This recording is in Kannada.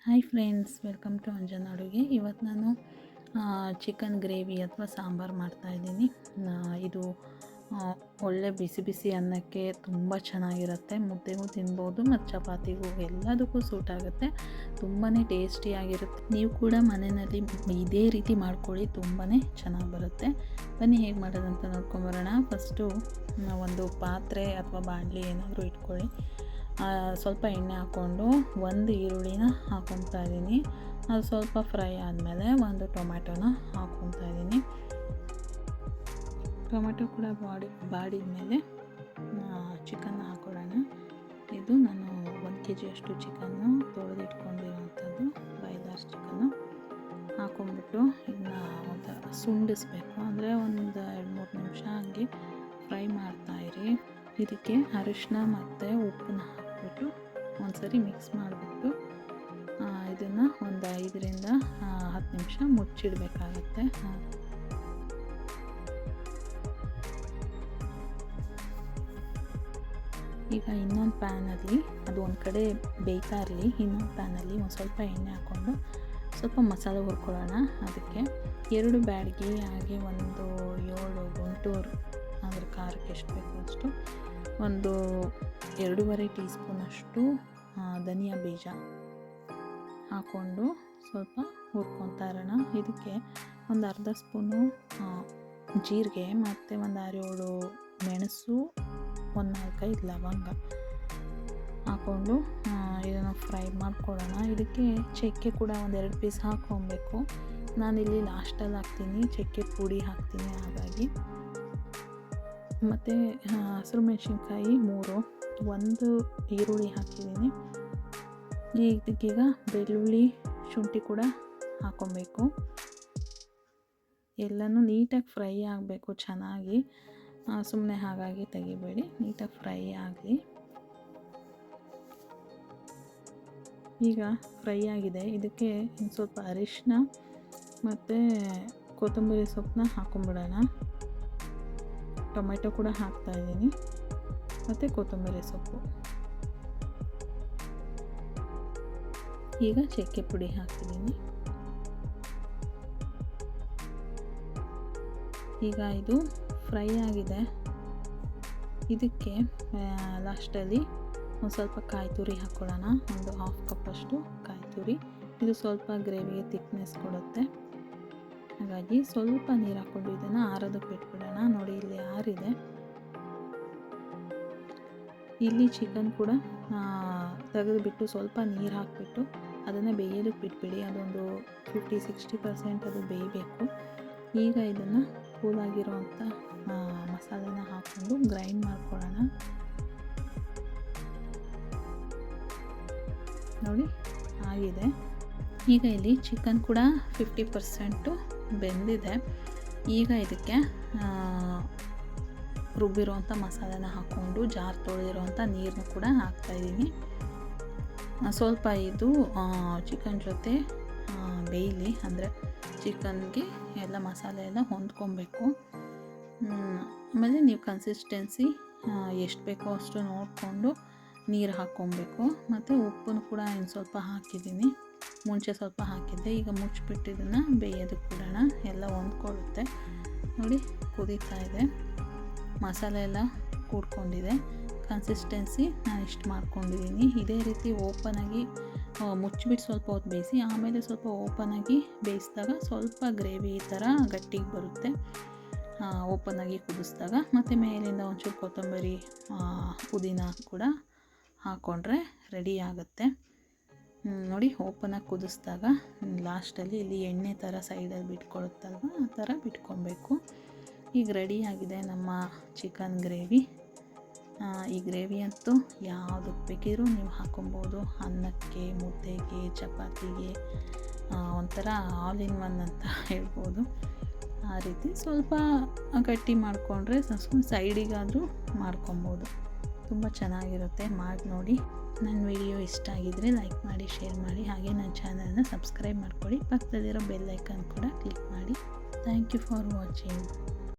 Hi friends, welcome to Anjan ಅಡುಗೆ. ಇವತ್ತು ನಾನು ಚಿಕನ್ ಗ್ರೇವಿ ಅಥವಾ ಸಾಂಬಾರು ಮಾಡ್ತಾಯಿದ್ದೀನಿ. ಇದು ಒಳ್ಳೆ ಬಿಸಿ ಬಿಸಿ ಅನ್ನಕ್ಕೆ ತುಂಬ ಚೆನ್ನಾಗಿರುತ್ತೆ. ಮುದ್ದೆಗೂ ತಿನ್ಬೋದು ಮತ್ತು ಚಪಾತಿಗೂ ಎಲ್ಲದಕ್ಕೂ ಸೂಟ್ ಆಗುತ್ತೆ. ತುಂಬಾ ಟೇಸ್ಟಿಯಾಗಿರುತ್ತೆ. ನೀವು ಕೂಡ ಮನೆಯಲ್ಲಿ ಇದೇ ರೀತಿ ಮಾಡ್ಕೊಳ್ಳಿ, ತುಂಬಾ ಚೆನ್ನಾಗಿ ಬರುತ್ತೆ. ಬನ್ನಿ ಹೇಗೆ ಮಾಡೋದಂತ ನೋಡ್ಕೊಂಬರೋಣ. ಫಸ್ಟು ಒಂದು ಪಾತ್ರೆ ಅಥವಾ ಬಾಣಲಿ ಏನಾದರೂ ಇಟ್ಕೊಳ್ಳಿ. ಸ್ವಲ್ಪ ಎಣ್ಣೆ ಹಾಕ್ಕೊಂಡು ಒಂದು ಈರುಳ್ಳಿನ ಹಾಕ್ಕೊತಾ ಇದ್ದೀನಿ. ಅದು ಸ್ವಲ್ಪ ಫ್ರೈ ಆದಮೇಲೆ ಒಂದು ಟೊಮ್ಯಾಟೊನ ಹಾಕ್ಕೊತಾ ಇದ್ದೀನಿ. ಟೊಮ್ಯಾಟೊ ಕೂಡ ಬಾಡಿದ ಮೇಲೆ ಚಿಕನ್ನ ಹಾಕೊಳ್ಳೋಣ. ಇದು ನಾನು 1 kg ಅಷ್ಟು ಚಿಕನ್ನು ತೊಳೆದಿಟ್ಕೊಂಡಿರೋವಂಥದ್ದು, ಬೈದಾರ್ಸ್ ಚಿಕನ್ನು ಹಾಕ್ಕೊಂಬಿಟ್ಟು ಇದನ್ನ ಒಂಥರ ಸುಂಡಿಸ್ಬೇಕು. ಅಂದರೆ ಒಂದು 2-3 ನಿಮಿಷ ಹಂಗೆ ಫ್ರೈ ಮಾಡ್ತಾಯಿರಿ. ಇದಕ್ಕೆ ಅರಿಶಿನ ಮತ್ತು ಉಪ್ಪನ್ನ ಹಾಕ್ಬಿಟ್ಟು ಒಂದ್ಸರಿ ಮಿಕ್ಸ್ ಮಾಡಿಬಿಟ್ಟು ಇದನ್ನು ಒಂದು 5ರಿಂದ 10 ನಿಮಿಷ ಮುಚ್ಚಿಡಬೇಕಾಗತ್ತೆ. ಈಗ ಇನ್ನೊಂದು ಪ್ಯಾನಲ್ಲಿ, ಅದು ಒಂದು ಕಡೆ ಬೇಯ್ತಾ ಇರಲಿ, ಇನ್ನೊಂದು ಪ್ಯಾನಲ್ಲಿ ಒಂದು ಸ್ವಲ್ಪ ಎಣ್ಣೆ ಹಾಕ್ಕೊಂಡು ಸ್ವಲ್ಪ ಮಸಾಲೆ ಹುರ್ಕೊಳ್ಳೋಣ. ಅದಕ್ಕೆ 2 ಬ್ಯಾಡಗಿ, ಹಾಗೆ ಒಂದು 7 ಗುಂಟೂರು, ಅದ್ರ ಖಾರಕ್ಕೆ ಎಷ್ಟು ಬೇಕು ಅಷ್ಟು, ಒಂದು 2.5 ಟೀ ಸ್ಪೂನಷ್ಟು ಧನಿಯಾ ಬೀಜ ಹಾಕ್ಕೊಂಡು ಸ್ವಲ್ಪ ಹುರ್ಕೊತಾ ಇರೋಣ. ಇದಕ್ಕೆ ಒಂದು ಅರ್ಧ ಸ್ಪೂನು ಜೀರಿಗೆ ಮತ್ತು ಒಂದು 6-7 ಮೆಣಸು, ಒಂದು 4-5 ಲವಂಗ ಹಾಕ್ಕೊಂಡು ಇದನ್ನು ಫ್ರೈ ಮಾಡ್ಕೊಳ್ಳೋಣ. ಇದಕ್ಕೆ ಚಕ್ಕೆ ಕೂಡ ಒಂದು 2 ಪೀಸ್ ಹಾಕ್ಕೊಬೇಕು. ನಾನಿಲ್ಲಿ ಲಾಸ್ಟಲ್ಲಿ ಹಾಕ್ತೀನಿ, ಚಕ್ಕೆ ಪುಡಿ ಹಾಕ್ತೀನಿ ಹಾಗಾಗಿ. ಮತ್ತು ಹಸಿರು ಮೆಣಸಿನ್ಕಾಯಿ 3, ಒಂದು ಈರುಳ್ಳಿ ಹಾಕಿದ್ದೀನಿ. ಇದಕ್ಕೀಗ ಬೆಳ್ಳುಳ್ಳಿ, ಶುಂಠಿ ಕೂಡ ಹಾಕ್ಕೊಬೇಕು. ಎಲ್ಲನೂ ನೀಟಾಗಿ ಫ್ರೈ ಆಗಬೇಕು ಚೆನ್ನಾಗಿ, ಸುಮ್ಮನೆ ಹಾಗಾಗಿ ತೆಗಿಬೇಡಿ, ನೀಟಾಗಿ ಫ್ರೈ ಆಗಲಿ. ಈಗ ಫ್ರೈ ಆಗಿದೆ. ಇದಕ್ಕೆ ಸ್ವಲ್ಪ ಅರಿಶಿನ ಮತ್ತು ಕೊತ್ತಂಬರಿ ಸೊಪ್ಪನ್ನ ಹಾಕ್ಕೊಂಬಿಡೋಣ. ಟೊಮೆಟೊ ಕೂಡ ಹಾಕ್ತಾಯಿದ್ದೀನಿ ಮತ್ತು ಕೊತ್ತಂಬರಿ ಸೊಪ್ಪು. ಈಗ ಚಕ್ಕೆ ಪುಡಿ ಹಾಕಿದ್ದೀನಿ. ಈಗ ಇದು ಫ್ರೈ ಆಗಿದೆ. ಇದಕ್ಕೆ ಲಾಸ್ಟಲ್ಲಿ ಒಂದು ಸ್ವಲ್ಪ ಕಾಯಿ ತುರಿ ಹಾಕ್ಕೊಳ್ಳೋಣ. ಒಂದು 1/2 ಕಪ್ ಅಷ್ಟು ಕಾಯಿ ತುರಿ. ಇದು ಸ್ವಲ್ಪ ಗ್ರೇವಿಗೆ ಥಿಕ್ನೆಸ್ ಕೊಡುತ್ತೆ, ಹಾಗಾಗಿ ಸ್ವಲ್ಪ ನೀರು ಹಾಕ್ಕೊಂಡು ಇದನ್ನು ಆರೋದಕ್ಕೆ ಬಿಟ್ಬಿಡೋಣ. ನೋಡಿ, ಇಲ್ಲಿ ಆರಿದೆ. ಇಲ್ಲಿ ಚಿಕನ್ ಕೂಡ ತೆಗೆದುಬಿಟ್ಟು ಸ್ವಲ್ಪ ನೀರು ಹಾಕಿಬಿಟ್ಟು ಅದನ್ನು ಬೇಯೋದಕ್ಕೆ ಬಿಟ್ಬಿಡಿ. ಅದೊಂದು 50-60% ಅದು ಬೇಯಬೇಕು. ಈಗ ಇದನ್ನು ಕೂಲಾಗಿರೋವಂಥ ಮಸಾಲೆನ ಹಾಕ್ಕೊಂಡು ಗ್ರೈಂಡ್ ಮಾಡ್ಕೊಳ್ಳೋಣ. ನೋಡಿ ಆಗಿದೆ. ಈಗ ಇಲ್ಲಿ ಚಿಕನ್ ಕೂಡ 50% ಬೆಂದಿದೆ. ಈಗ ಇದಕ್ಕೆ ರುಬ್ಬಿರೋವಂಥ ಮಸಾಲೆನ ಹಾಕ್ಕೊಂಡು ಜಾರ್ ತೊಳೆದಿರೋವಂಥ ನೀರನ್ನು ಕೂಡ ಹಾಕ್ತಾಯಿದ್ದೀನಿ. ಸ್ವಲ್ಪ ಇದು ಚಿಕನ್ ಜೊತೆ ಬೇಯಲಿ, ಅಂದರೆ ಚಿಕನ್ಗೆ ಎಲ್ಲ ಮಸಾಲೆ ಎಲ್ಲ ಹೊಂದ್ಕೊಬೇಕು. ಆಮೇಲೆ ನೀವು ಕನ್ಸಿಸ್ಟೆನ್ಸಿ ಎಷ್ಟು ಬೇಕೋ ಅಷ್ಟು ನೋಡಿಕೊಂಡು ನೀರು ಹಾಕ್ಕೊಬೇಕು. ಮತ್ತು ಉಪ್ಪನ್ನು ಕೂಡ ಇನ್ನು ಸ್ವಲ್ಪ ಹಾಕಿದ್ದೀನಿ, ಮುಂಚೆ ಸ್ವಲ್ಪ ಹಾಕಿದ್ದೆ. ಈಗ ಮುಚ್ಚಿಬಿಟ್ಟು ಇದನ್ನು ಬೇಯೋದಕ್ಕೆ ಬಿಡೋಣ, ಎಲ್ಲ ಹೊಂದ್ಕೊಳ್ಳುತ್ತೆ. ನೋಡಿ ಕುದೀತಾ ಇದೆ, ಮಸಾಲೆ ಎಲ್ಲ ಕೂಡ್ಕೊಂಡಿದೆ. ಕನ್ಸಿಸ್ಟೆನ್ಸಿ ನಾನು ಇಷ್ಟು ಮಾಡ್ಕೊಂಡಿದ್ದೀನಿ. ಇದೇ ರೀತಿ ಓಪನಾಗಿ ಮುಚ್ಚಿಬಿಟ್ಟು ಸ್ವಲ್ಪ ಹೊತ್ತು ಬೇಯಿಸಿ, ಆಮೇಲೆ ಸ್ವಲ್ಪ ಓಪನಾಗಿ ಬೇಯಿಸಿದಾಗ ಸ್ವಲ್ಪ ಗ್ರೇವಿ ಈ ಥರ ಗಟ್ಟಿಗೆ ಬರುತ್ತೆ ಓಪನಾಗಿ ಕುದಿಸಿದಾಗ. ಮತ್ತು ಮೇಲಿಂದ ಒಂಚೂರು ಕೊತ್ತಂಬರಿ, ಪುದೀನ ಕೂಡ ಹಾಕ್ಕೊಂಡ್ರೆ ರೆಡಿ ಆಗುತ್ತೆ. ನೋಡಿ, ಓಪನಾಗಿ ಕುದಿಸಿದಾಗ ಲಾಸ್ಟಲ್ಲಿ ಇಲ್ಲಿ ಎಣ್ಣೆ ಥರ ಸೈಡಲ್ಲಿ ಬಿಟ್ಕೊಳುತ್ತಲ್ವ, ಆ ಥರ ಬಿಟ್ಕೊಬೇಕು. ಈಗ ರೆಡಿಯಾಗಿದೆ ನಮ್ಮ ಚಿಕನ್ ಗ್ರೇವಿ. ಈ ಗ್ರೇವಿ ಅಂತೂ ಯಾವುದಕ್ಕೆ ಬೇಕಿದ್ರೂ ನೀವು ಹಾಕ್ಕೊಬೋದು. ಅನ್ನಕ್ಕೆ, ಮುದ್ದೆಗೆ, ಚಪಾತಿಗೆ, ಒಂಥರ ಆಲ್ ಇನ್ ಒನ್ ಅಂತ ಹೇಳ್ಬೋದು. ಆ ರೀತಿ ಸ್ವಲ್ಪ ಗಟ್ಟಿ ಮಾಡಿಕೊಂಡ್ರೆ ಸೈಡಿಗಾದರೂ ಮಾಡ್ಕೊಬೋದು. ತುಂಬ ಚೆನ್ನಾಗಿರುತ್ತೆ, ಮಾಡಿ ನೋಡಿ. ನನ್ನ ವಿಡಿಯೋ ಇಷ್ಟ ಆಗಿದ್ದರೆ ಲೈಕ್ ಮಾಡಿ, ಶೇರ್ ಮಾಡಿ, ಹಾಗೆ ನನ್ನ ಚಾನಲ್ನ ಸಬ್ಸ್ಕ್ರೈಬ್ ಮಾಡ್ಕೊಳ್ಳಿ. ಪಕ್ಕದಲ್ಲಿರೋ ಬೆಲ್ ಐಕಾನ್ ಕೂಡ ಕ್ಲಿಕ್ ಮಾಡಿ. Thank you for watching.